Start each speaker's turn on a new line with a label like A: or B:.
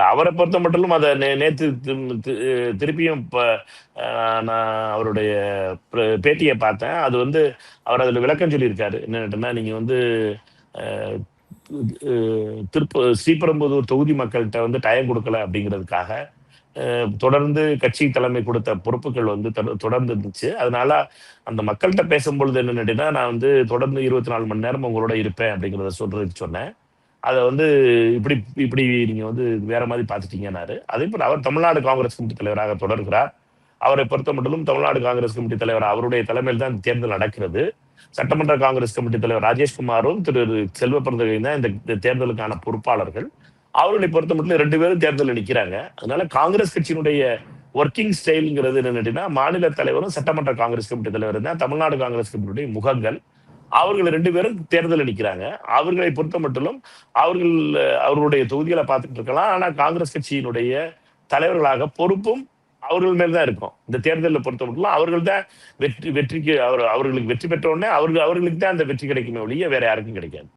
A: அவரை பொறுத்த மட்டும் அதை நேத்து திருப்பியும் இப்ப நான் அவருடைய பேட்டியை பார்த்தேன். அது வந்து அவர் அதுல விளக்கம் சொல்லியிருக்காரு. என்னன்னா நீங்க வந்து அஹ், ஸ்ரீபெரும்புதூர் தொகுதி மக்கள்கிட்ட வந்து டைம் கொடுக்கல அப்படிங்கிறதுக்காக தொடர்ந்து கட்சி தலைமை கொடுத்த பொறுப்புகள் வந்து தொடர்ந்து இருந்துச்சு. அதனால அந்த மக்கள்கிட்ட பேசும்பொழுது என்னன்னா நான் வந்து தொடர்ந்து 24 மணி நேரம் உங்களோட இருப்பேன் அப்படிங்கிறத சொல்றதுக்கு சொன்னேன். அத வந்து இப்படி இப்படி நீங்க வந்து வேற மாதிரி பார்த்துட்டீங்கன்னாரு. அதேபோல அவர் தமிழ்நாடு காங்கிரஸ் கமிட்டி தலைவராக தொடர்கிறார். அவரை பொறுத்தமட்டிலும் தமிழ்நாடு காங்கிரஸ் கமிட்டி தலைவர் அவருடைய தலைமையில் தான் தேர்தல் நடக்கிறது. சட்டமன்ற காங்கிரஸ் கமிட்டி தலைவர் ராஜேஷ்குமாரும் திரு செல்வ பிறந்தகையும் தான் இந்த தேர்தலுக்கான பொறுப்பாளர்கள். அவர்களை பொறுத்த மட்டும் 2 பேரும் தேர்தலில் நிற்கிறாங்க. அதனால காங்கிரஸ் கட்சியினுடைய ஒர்க்கிங் ஸ்டைல்ங்கிறது என்னன்னா மாநில தலைவரும் சட்டமன்ற காங்கிரஸ் கமிட்டி தலைவரும் தான் தமிழ்நாடு காங்கிரஸ் கமிட்டியுடைய முகங்கள். அவர்கள் 2 பேரும் தேர்தலில் நிற்கிறாங்க. அவர்களை பொறுத்த மட்டிலும் அவர்கள் அவர்களுடைய தொகுதிகளை பார்த்துட்டு இருக்கலாம். ஆனா காங்கிரஸ் கட்சியினுடைய தலைவர்களாக பொறுப்பும் அவர்கள் மேல் தான் இருக்கும். இந்த தேர்தலில் பொறுத்த மட்டும் அவர்கள் தான் வெற்றிக்கு அவர்களுக்கு வெற்றி பெற்ற உடனே அவர்களுக்கு தான் அந்த வெற்றி கிடைக்குமே ஒழிய வேற யாருக்கும் கிடைக்காது.